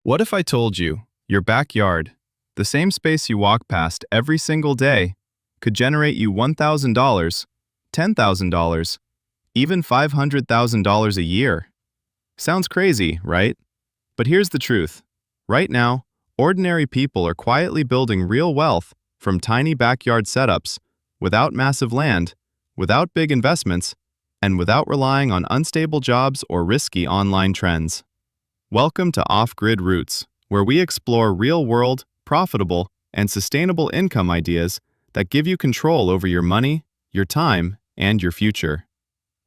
What if I told you your backyard, the same space you walk past every single day, could generate you $1,000, $10,000, even $500,000 a year? Sounds crazy, right? But here's the truth. Right now, ordinary people are quietly building real wealth from tiny backyard setups, without massive land, without big investments, and without relying on unstable jobs or risky online trends. Welcome to Off-Grid Roots, where we explore real-world, profitable, and sustainable income ideas that give you control over your money, your time, and your future.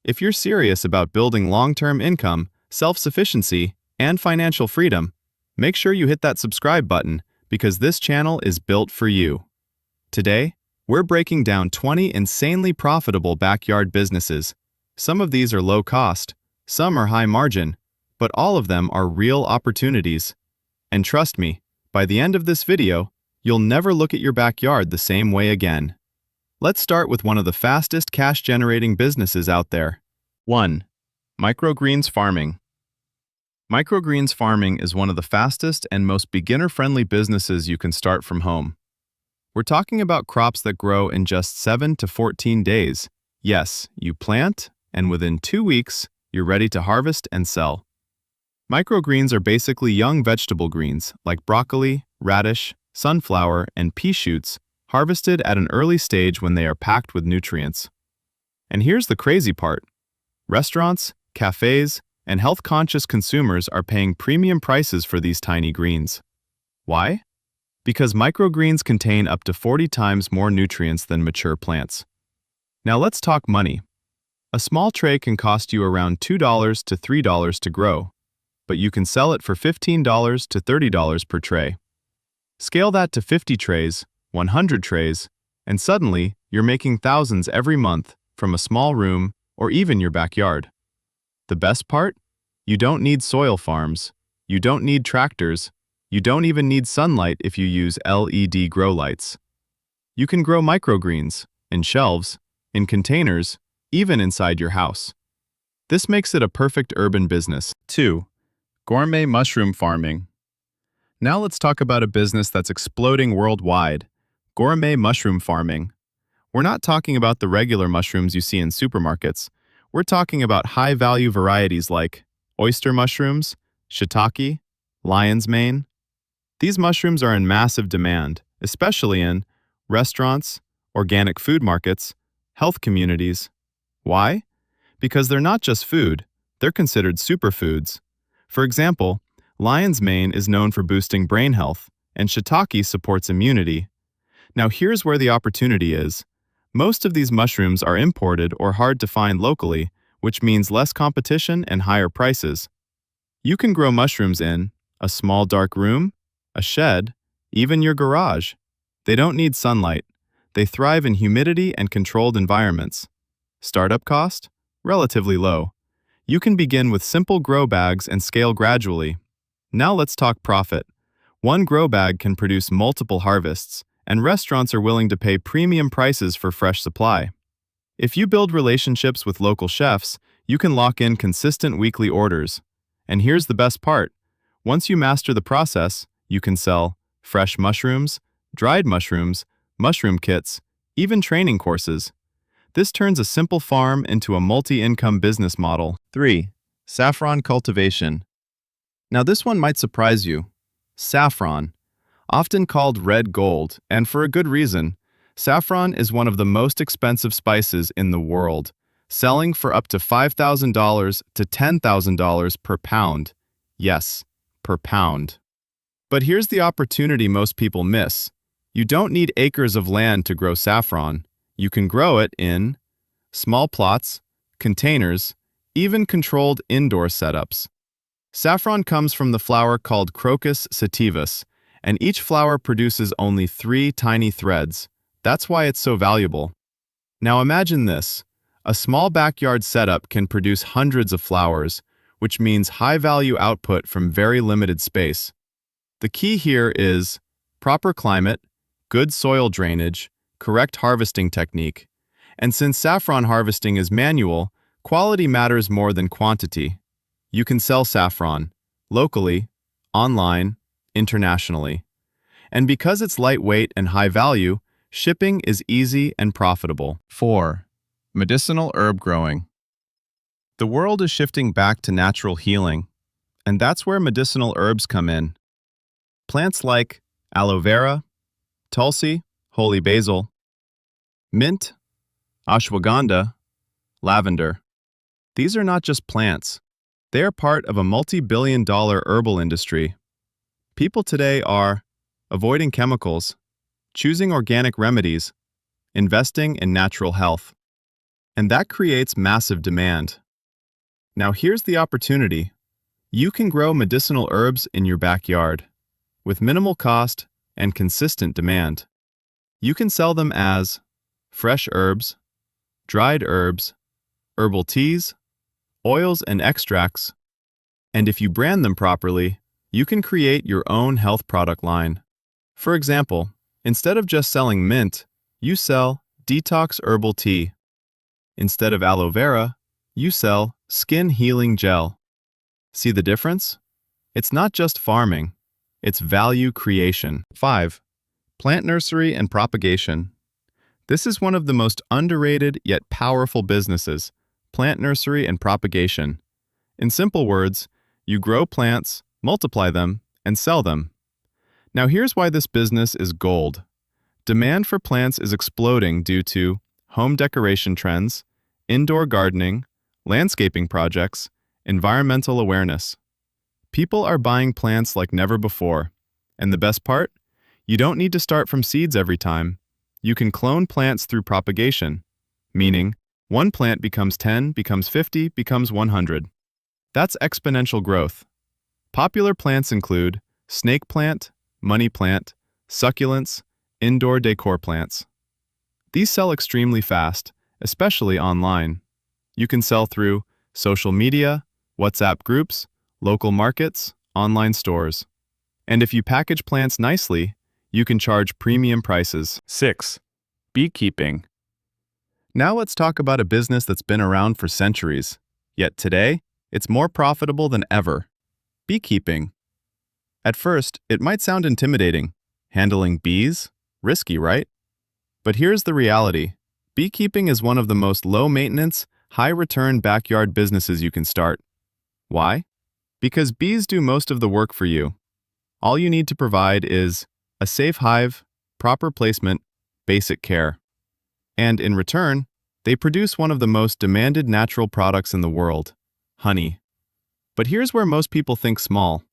If you're serious about building long-term income, self-sufficiency, and financial freedom, make sure you hit that subscribe button because this channel is built for you. Today, we're breaking down 20 insanely profitable backyard businesses. Some of these are low cost, some are high margin, but all of them are real opportunities. And trust me, by the end of this video, you'll never look at your backyard the same way again. Let's start with one of the fastest cash-generating businesses out there. 1. Microgreens farming. Microgreens farming is one of the fastest and most beginner-friendly businesses you can start from home. We're talking about crops that grow in just 7 to 14 days. Yes, you plant, and within 2 weeks, you're ready to harvest and sell. Microgreens are basically young vegetable greens like broccoli, radish, sunflower, and pea shoots harvested at an early stage when they are packed with nutrients. And here's the crazy part. Restaurants, cafes, and health-conscious consumers are paying premium prices for these tiny greens. Why? Because microgreens contain up to 40 times more nutrients than mature plants. Now let's talk money. A small tray can cost you around $2 to $3 to grow, but you can sell it for $15 to $30 per tray. Scale that to 50 trays, 100 trays, and suddenly you're making thousands every month from a small room or even your backyard. The best part? You don't need soil farms, you don't need tractors, you don't even need sunlight if you use LED grow lights. You can grow microgreens in shelves, in containers, even inside your house. This makes it a perfect urban business. 2. Gourmet mushroom farming. Now let's talk about a business that's exploding worldwide. Gourmet mushroom farming. We're not talking about the regular mushrooms you see in supermarkets. We're talking about high-value varieties like oyster mushrooms, shiitake, lion's mane. These mushrooms are in massive demand, especially in restaurants, organic food markets, health communities. Why? Because they're not just food, they're considered superfoods. For example, lion's mane is known for boosting brain health, and shiitake supports immunity. Now here's where the opportunity is. Most of these mushrooms are imported or hard to find locally, which means less competition and higher prices. You can grow mushrooms in a small dark room, a shed, even your garage. They don't need sunlight. They thrive in humidity and controlled environments. Startup cost? Relatively low. You can begin with simple grow bags and scale gradually. Now let's talk profit. One grow bag can produce multiple harvests, and restaurants are willing to pay premium prices for fresh supply. If you build relationships with local chefs, you can lock in consistent weekly orders. And here's the best part. Once you master the process, you can sell fresh mushrooms, dried mushrooms, mushroom kits, even training courses. This turns a simple farm into a multi-income business model. 3. Saffron cultivation. Now this one might surprise you. Saffron. Often called red gold, and for a good reason, saffron is one of the most expensive spices in the world, selling for up to $5,000 to $10,000 per pound. Yes, per pound. But here's the opportunity most people miss. You don't need acres of land to grow saffron. You can grow it in small plots, containers, even controlled indoor setups. Saffron comes from the flower called Crocus sativus, and each flower produces only 3 tiny threads. That's why it's so valuable. Now imagine this. A small backyard setup can produce hundreds of flowers, which means high-value output from very limited space. The key here is proper climate, good soil drainage, correct harvesting technique. And since saffron harvesting is manual, quality matters more than quantity. You can sell saffron locally, online, internationally. And because it's lightweight and high value, shipping is easy and profitable. 4. Medicinal herb growing. The world is shifting back to natural healing, and that's where medicinal herbs come in. Plants like aloe vera, tulsi, holy basil, mint, ashwagandha, lavender. These are not just plants. They are part of a multi-billion-dollar herbal industry. People today are avoiding chemicals, choosing organic remedies, investing in natural health. And that creates massive demand. Now here's the opportunity. You can grow medicinal herbs in your backyard with minimal cost and consistent demand. You can sell them as fresh herbs, dried herbs, herbal teas, oils and extracts, and if you brand them properly, you can create your own health product line. For example, instead of just selling mint, you sell detox herbal tea. Instead of aloe vera, you sell skin healing gel. See the difference? It's not just farming, it's value creation. 5. Plant nursery and propagation. This is one of the most underrated yet powerful businesses, plant nursery and propagation. In simple words, you grow plants, multiply them, and sell them. Now here's why this business is gold. Demand for plants is exploding due to home decoration trends, indoor gardening, landscaping projects, environmental awareness. People are buying plants like never before. And the best part? You don't need to start from seeds every time. You can clone plants through propagation, meaning one plant becomes 10, becomes 50, becomes 100. That's exponential growth. Popular plants include snake plant, money plant, succulents, indoor decor plants. These sell extremely fast, especially online. You can sell through social media, WhatsApp groups, local markets, online stores. And if you package plants nicely, you can charge premium prices. 6. Beekeeping. Now let's talk about a business that's been around for centuries, yet today, it's more profitable than ever. Beekeeping. At first, it might sound intimidating. Handling bees? Risky, right? But here's the reality. Beekeeping is one of the most low-maintenance, high-return backyard businesses you can start. Why? Because bees do most of the work for you. All you need to provide is a safe hive, proper placement, basic care. And in return, they produce one of the most demanded natural products in the world, honey. But here's where most people think small.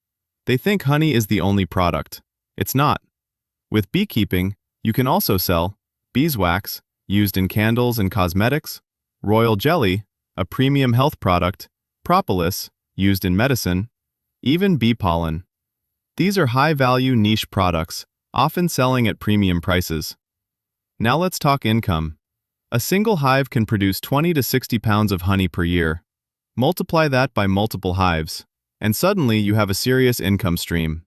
They think honey is the only product. It's not. With beekeeping, you can also sell beeswax, used in candles and cosmetics, royal jelly, a premium health product, propolis, used in medicine, even bee pollen. These are high-value niche products, often selling at premium prices. Now let's talk income. A single hive can produce 20 to 60 pounds of honey per year. Multiply that by multiple hives, and suddenly you have a serious income stream.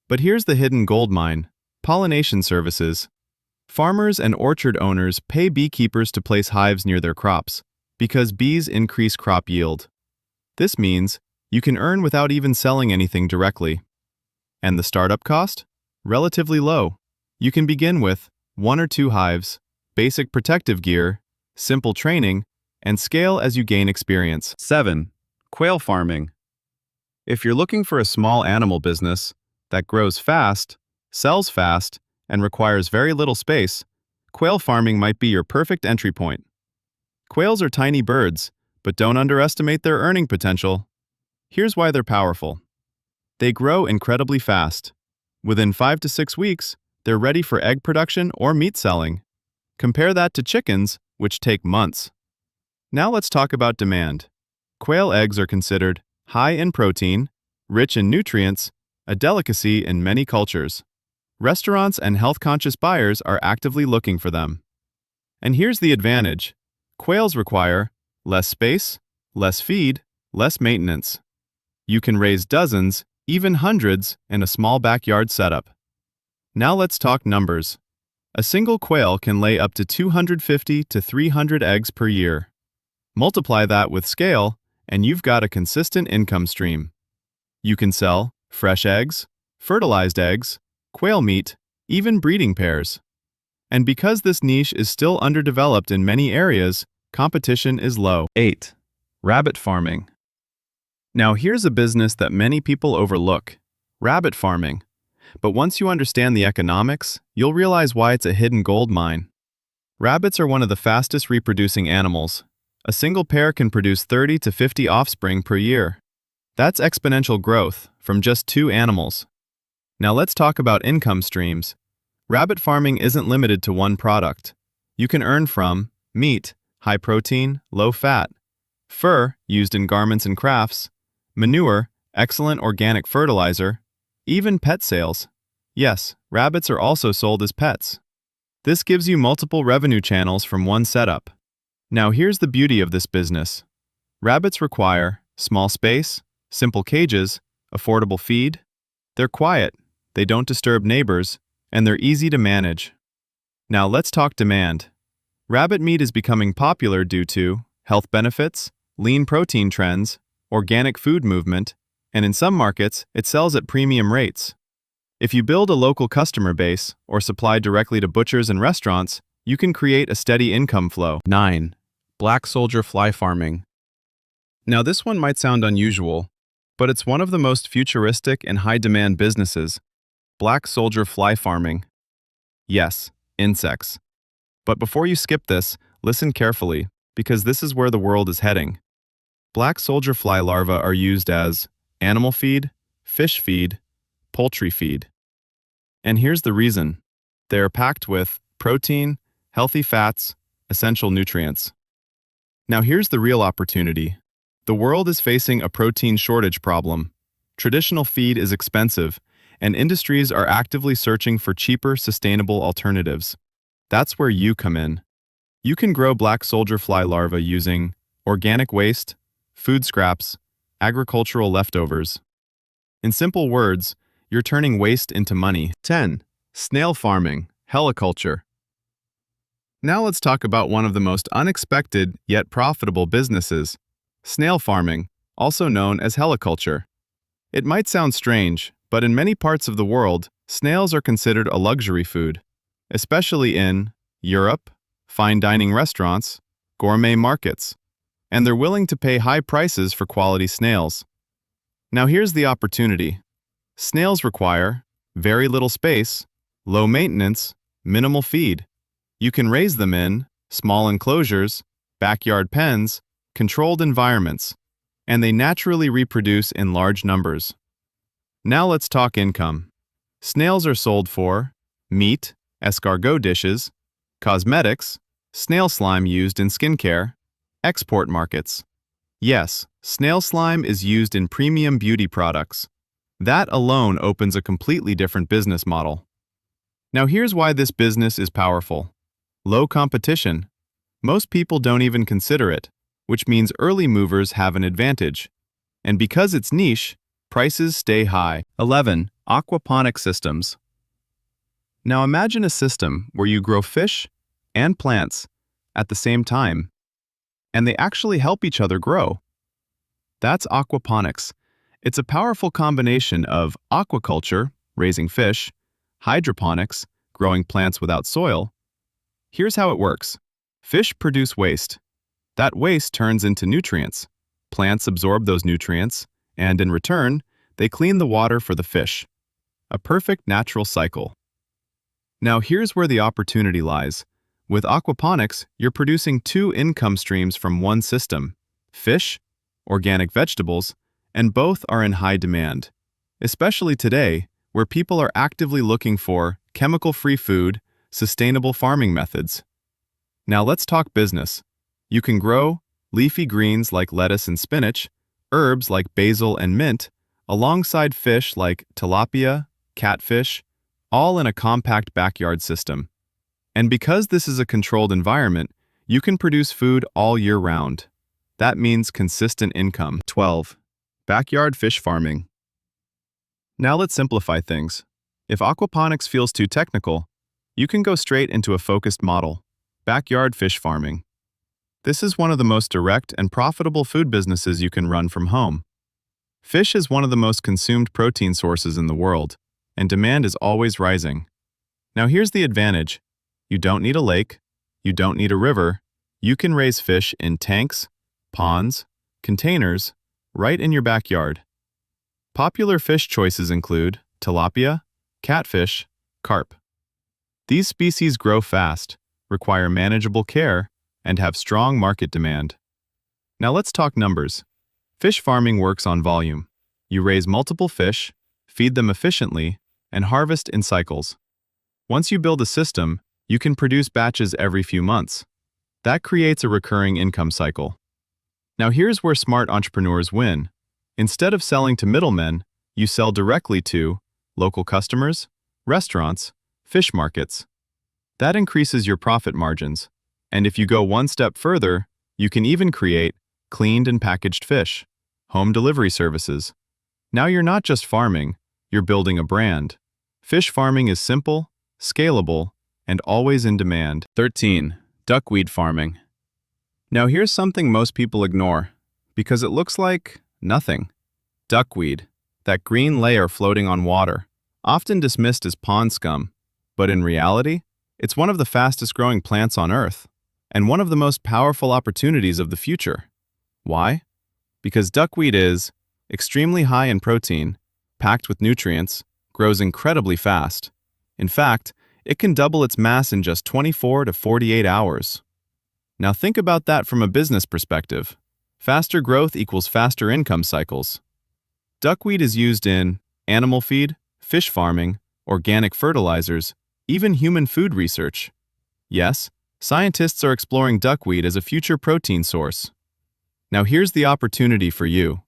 But here's the hidden gold mine: pollination services. Farmers and orchard owners pay beekeepers to place hives near their crops, because bees increase crop yield. This means you can earn without even selling anything directly. And the startup cost? Relatively low. You can begin with 1 or 2 hives, basic protective gear, simple training, and scale as you gain experience. 7. Quail farming. If you're looking for a small animal business that grows fast, sells fast, and requires very little space, quail farming might be your perfect entry point. Quails are tiny birds, but don't underestimate their earning potential. Here's why they're powerful. They grow incredibly fast. Within 5 to 6 weeks, they're ready for egg production or meat selling. Compare that to chickens, which take months. Now let's talk about demand. Quail eggs are considered high in protein, rich in nutrients, a delicacy in many cultures. Restaurants and health-conscious buyers are actively looking for them. And here's the advantage. Quails require less space, less feed, less maintenance. You can raise dozens, even hundreds, in a small backyard setup. Now let's talk numbers. A single quail can lay up to 250 to 300 eggs per year. Multiply that with scale, and you've got a consistent income stream. You can sell fresh eggs, fertilized eggs, quail meat, even breeding pairs. And because this niche is still underdeveloped in many areas, competition is low. 8. Rabbit farming. Now here's a business that many people overlook: rabbit farming. But once you understand the economics, you'll realize why it's a hidden gold mine. Rabbits are one of the fastest reproducing animals. A single pair can produce 30 to 50 offspring per year. That's exponential growth from just 2 animals. Now let's talk about income streams. Rabbit farming isn't limited to one product. You can earn from meat, high protein, low fat; fur, used in garments and crafts; manure, excellent organic fertilizer; even pet sales. Yes, rabbits are also sold as pets. This gives you multiple revenue channels from one setup. Now here's the beauty of this business. Rabbits require small space, simple cages, affordable feed. They're quiet, they don't disturb neighbors, and they're easy to manage. Now let's talk demand. Rabbit meat is becoming popular due to health benefits, lean protein trends, organic food movement, and in some markets, it sells at premium rates. If you build a local customer base or supply directly to butchers and restaurants, you can create a steady income flow. 9. Black soldier fly farming. Now this one might sound unusual, but it's one of the most futuristic and high-demand businesses: black soldier fly farming. Yes, insects. But before you skip this, listen carefully, because this is where the world is heading. Black soldier fly larvae are used as animal feed, fish feed, poultry feed. And here's the reason. They are packed with protein, healthy fats, essential nutrients. Now here's the real opportunity. The world is facing a protein shortage problem. Traditional feed is expensive, and industries are actively searching for cheaper, sustainable alternatives. That's where you come in. You can grow black soldier fly larvae using organic waste, food scraps, agricultural leftovers. In simple words, you're turning waste into money. 10. Snail farming, heliculture. Now let's talk about one of the most unexpected yet profitable businesses: snail farming, also known as heliculture. It might sound strange, but in many parts of the world, snails are considered a luxury food, especially in Europe, fine dining restaurants, gourmet markets, and they're willing to pay high prices for quality snails. Now here's the opportunity. Snails require very little space, low maintenance, minimal feed. You can raise them in small enclosures, backyard pens, controlled environments, and they naturally reproduce in large numbers. Now let's talk income. Snails are sold for meat, escargot dishes, cosmetics, snail slime used in skincare, export markets. Yes, snail slime is used in premium beauty products. That alone opens a completely different business model. Now here's why this business is powerful. Low competition. Most people don't even consider it, which means early movers have an advantage. And because it's niche, prices stay high. 11. Aquaponic systems. Now imagine a system where you grow fish and plants at the same time, and they actually help each other grow. That's aquaponics. It's a powerful combination of aquaculture, raising fish, hydroponics, growing plants without soil. Here's how it works. Fish produce waste. That waste turns into nutrients. Plants absorb those nutrients, and in return, they clean the water for the fish. A perfect natural cycle. Now here's where the opportunity lies. With aquaponics, you're producing 2 income streams from one system: fish, organic vegetables, and both are in high demand, especially today, where people are actively looking for chemical-free food, sustainable farming methods. Now let's talk business. You can grow leafy greens like lettuce and spinach, herbs like basil and mint, alongside fish like tilapia, catfish, all in a compact backyard system. And because this is a controlled environment, you can produce food all year round. That means consistent income. 12. Backyard fish farming. Now let's simplify things. If aquaponics feels too technical, you can go straight into a focused model: backyard fish farming. This is one of the most direct and profitable food businesses you can run from home. Fish is one of the most consumed protein sources in the world, and demand is always rising. Now here's the advantage. You don't need a lake, you don't need a river, you can raise fish in tanks, ponds, containers, right in your backyard. Popular fish choices include tilapia, catfish, carp. These species grow fast, require manageable care, and have strong market demand. Now let's talk numbers. Fish farming works on volume. You raise multiple fish, feed them efficiently, and harvest in cycles. Once you build a system, you can produce batches every few months. That creates a recurring income cycle. Now here's where smart entrepreneurs win. Instead of selling to middlemen, you sell directly to local customers, restaurants, fish markets. That increases your profit margins. And if you go one step further, you can even create cleaned and packaged fish, home delivery services. Now you're not just farming, you're building a brand. Fish farming is simple, scalable, and always in demand. 13. Duckweed farming. Now here's something most people ignore, because it looks like nothing. Duckweed, that green layer floating on water, often dismissed as pond scum, but in reality, it's one of the fastest growing plants on Earth, and one of the most powerful opportunities of the future. Why? Because duckweed is extremely high in protein, packed with nutrients, grows incredibly fast. In fact, it can double its mass in just 24 to 48 hours. Now think about that from a business perspective. Faster growth equals faster income cycles. Duckweed is used in animal feed, fish farming, organic fertilizers, even human food research. Yes, scientists are exploring duckweed as a future protein source. Now here's the opportunity for you.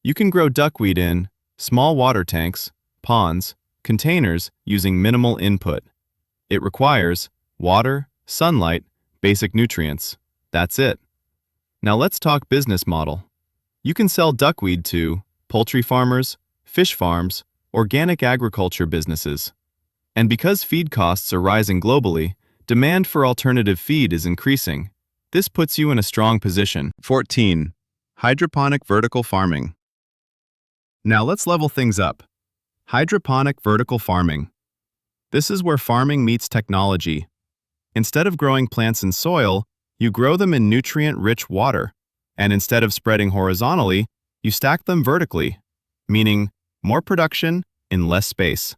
You can grow duckweed in small water tanks, ponds, containers using minimal input. It requires water, sunlight, basic nutrients. That's it. Now let's talk business model. You can sell duckweed to poultry farmers, fish farms, organic agriculture businesses. And because feed costs are rising globally, demand for alternative feed is increasing. This puts you in a strong position. 14. Hydroponic vertical farming. Now let's level things up. Hydroponic vertical farming. This is where farming meets technology. Instead of growing plants in soil, you grow them in nutrient-rich water. And instead of spreading horizontally, you stack them vertically, meaning more production in less space.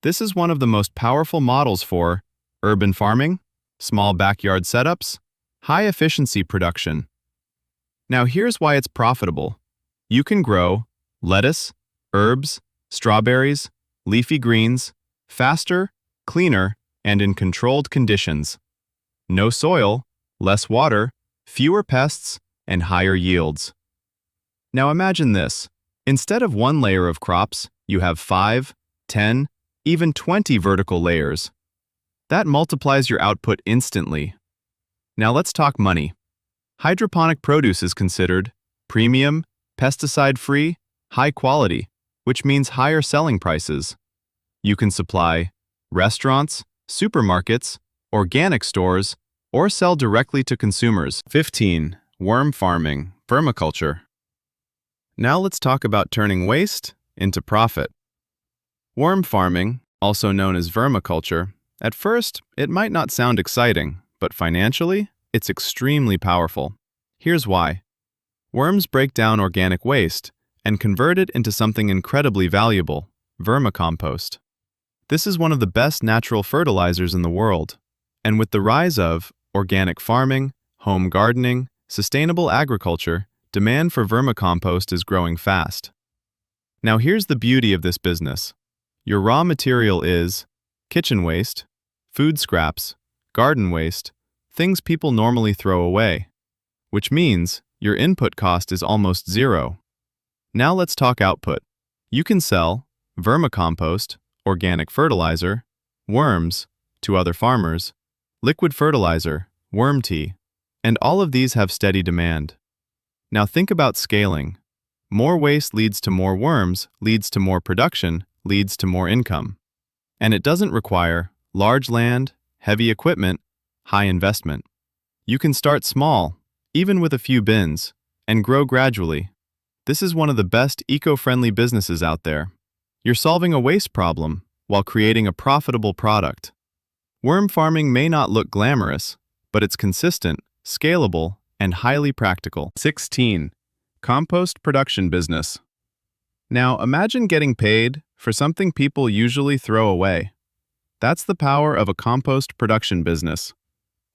This is one of the most powerful models for urban farming, small backyard setups, high-efficiency production. Now here's why it's profitable. You can grow lettuce, herbs, strawberries, leafy greens, faster, cleaner, and in controlled conditions. No soil, less water, fewer pests, and higher yields. Now imagine this. Instead of one layer of crops, you have 5, 10, even 20 vertical layers. That multiplies your output instantly. Now let's talk money. Hydroponic produce is considered premium, pesticide-free, high quality, which means higher selling prices. You can supply restaurants, supermarkets, organic stores, or sell directly to consumers. 15. Worm farming, permaculture. Now let's talk about turning waste into profit. Worm farming, also known as vermiculture, at first it might not sound exciting, but financially, it's extremely powerful. Here's why. Worms break down organic waste and convert it into something incredibly valuable, vermicompost. This is one of the best natural fertilizers in the world, and with the rise of organic farming, home gardening, sustainable agriculture, demand for vermicompost is growing fast. Now here's the beauty of this business. Your raw material is kitchen waste, food scraps, garden waste, things people normally throw away, which means your input cost is almost zero. Now let's talk output. You can sell vermicompost, organic fertilizer, worms to other farmers, liquid fertilizer, worm tea, and all of these have steady demand. Now think about scaling. More waste leads to more worms, leads to more production, leads to more income. And it doesn't require large land, heavy equipment, high investment. You can start small, even with a few bins, and grow gradually. This is one of the best eco-friendly businesses out there. You're solving a waste problem while creating a profitable product. Worm farming may not look glamorous, but it's consistent, scalable, and highly practical. 16. Compost production business. Now imagine getting paid for something people usually throw away. That's the power of a compost production business.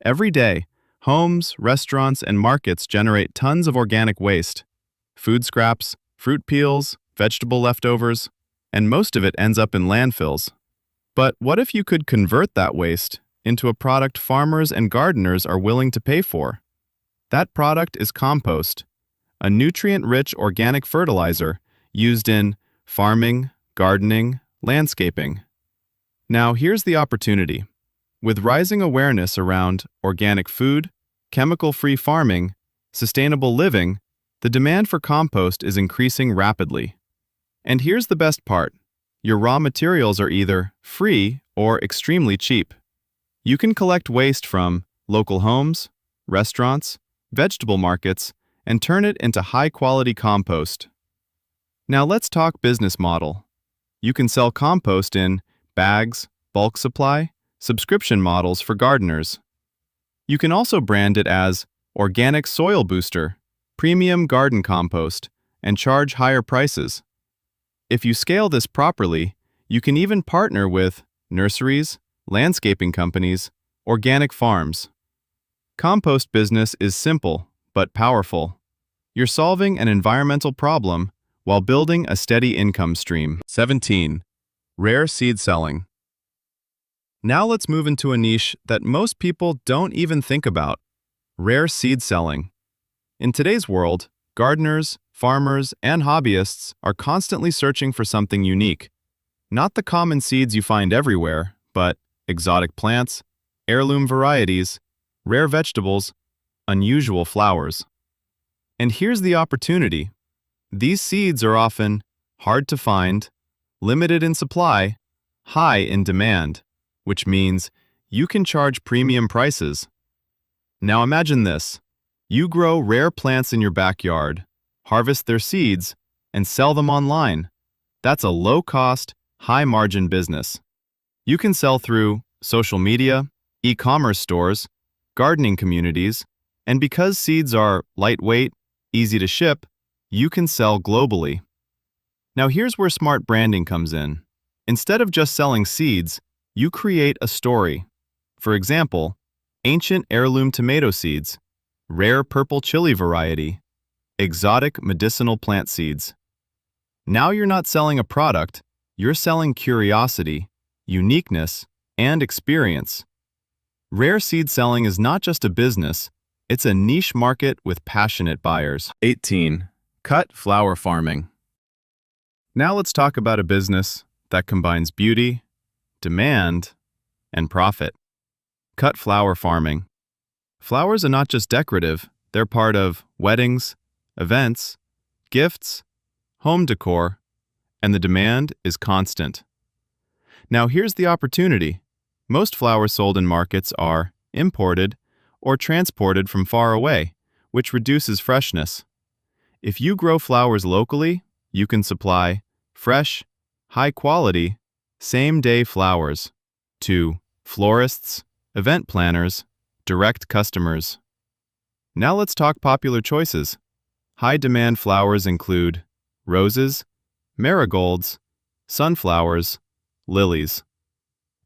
Every day, homes, restaurants, and markets generate tons of organic waste. Food scraps, fruit peels, vegetable leftovers, and most of it ends up in landfills. But what if you could convert that waste into a product farmers and gardeners are willing to pay for? That product is compost, a nutrient-rich organic fertilizer used in farming, gardening, landscaping. Now here's the opportunity. With rising awareness around organic food, chemical-free farming, sustainable living, the demand for compost is increasing rapidly. And here's the best part. Your raw materials are either free or extremely cheap. You can collect waste from local homes, restaurants, vegetable markets, and turn it into high-quality compost. Now let's talk business model. You can sell compost in bags, bulk supply, subscription models for gardeners. You can also brand it as organic soil booster, premium garden compost, and charge higher prices. If you scale this properly, you can even partner with nurseries, landscaping companies, organic farms. Compost business is simple but powerful. You're solving an environmental problem while building a steady income stream. 17. Rare seed selling. Now let's move into a niche that most people don't even think about: rare seed selling. In today's world, gardeners, farmers, and hobbyists are constantly searching for something unique. Not the common seeds you find everywhere, but exotic plants, heirloom varieties, rare vegetables, unusual flowers. And here's the opportunity. These seeds are often hard to find, limited in supply, high in demand, which means you can charge premium prices. Now imagine this. You grow rare plants in your backyard, harvest their seeds, and sell them online. That's a low-cost, high-margin business. You can sell through social media, e-commerce stores, gardening communities, and because seeds are lightweight, easy to ship, you can sell globally. Now here's where smart branding comes in. Instead of just selling seeds, you create a story. For example, ancient heirloom tomato seeds, rare purple chili variety, exotic medicinal plant seeds. Now you're not selling a product, you're selling curiosity, uniqueness, and experience. Rare seed selling is not just a business, it's a niche market with passionate buyers. 18. Cut flower farming. Now let's talk about a business that combines beauty, demand, and profit. Cut flower farming. Flowers are not just decorative, they're part of weddings, events, gifts, home decor, and the demand is constant. Now here's the opportunity. Most flowers sold in markets are imported or transported from far away, which reduces freshness. If you grow flowers locally, you can supply fresh, high-quality, same-day flowers to florists, event planners, direct customers. Now let's talk popular choices. High-demand flowers include roses, marigolds, sunflowers, lilies.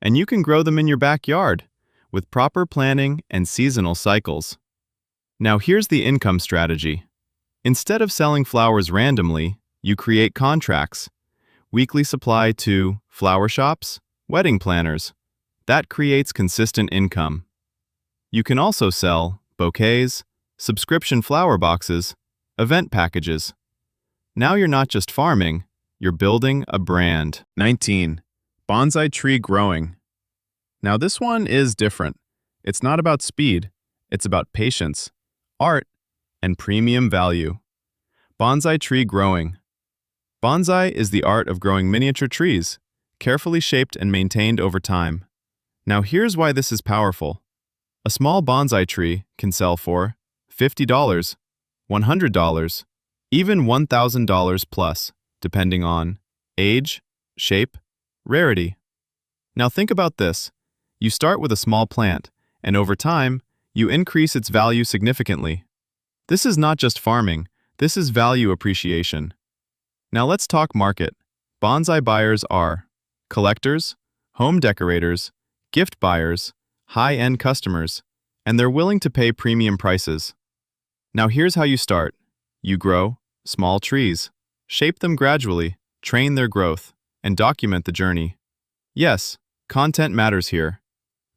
And you can grow them in your backyard with proper planning and seasonal cycles. Now here's the income strategy. Instead of selling flowers randomly, you create contracts. Weekly supply to flower shops, wedding planners. That creates consistent income. You can also sell bouquets, subscription flower boxes, event packages. Now you're not just farming, you're building a brand. 19. Bonsai tree growing. Now this one is different. It's not about speed, it's about patience, art, and premium value. Bonsai tree growing. Bonsai is the art of growing miniature trees, carefully shaped and maintained over time. Now here's why this is powerful. A small bonsai tree can sell for $50, $100, even $1,000 plus, depending on age, shape, rarity. Now think about this. You start with a small plant, and over time, you increase its value significantly. This is not just farming, this is value appreciation. Now let's talk market. Bonsai buyers are collectors, home decorators, gift buyers, high-end customers, and they're willing to pay premium prices. Now here's how you start. You grow small trees, shape them gradually, train their growth, and document the journey. Yes, content matters here.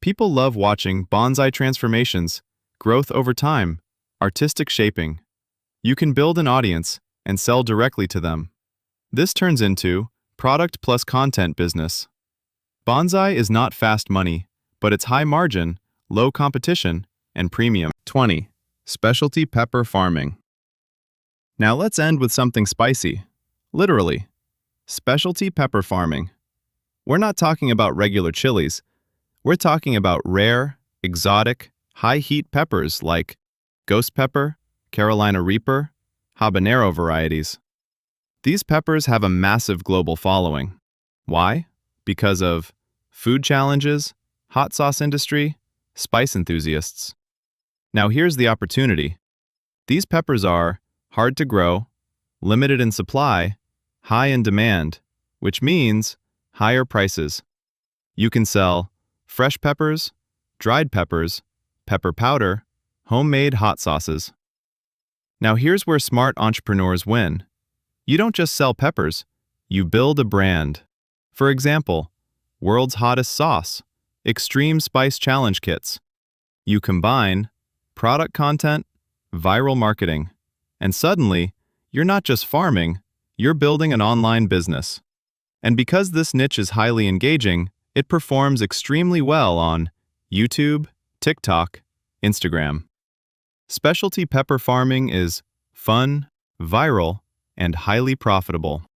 People love watching bonsai transformations, growth over time, artistic shaping. You can build an audience and sell directly to them. This turns into product plus content business. Bonsai is not fast money, but it's high margin, low competition, and premium. 20. Specialty pepper farming. Now let's end with something spicy. Literally. Specialty pepper farming. We're not talking about regular chilies. We're talking about rare, exotic, high-heat peppers like ghost pepper, Carolina Reaper, habanero varieties. These peppers have a massive global following. Why? Because of food challenges, hot sauce industry, spice enthusiasts. Now here's the opportunity. These peppers are hard to grow, limited in supply, high in demand, which means higher prices. You can sell fresh peppers, dried peppers, pepper powder, homemade hot sauces. Now here's where smart entrepreneurs win. You don't just sell peppers, you build a brand. For example, World's Hottest Sauce, Extreme Spice Challenge Kits. You combine product content, viral marketing, and suddenly, you're not just farming, you're building an online business. And because this niche is highly engaging, it performs extremely well on YouTube, TikTok, Instagram. Specialty pepper farming is fun, viral, and highly profitable.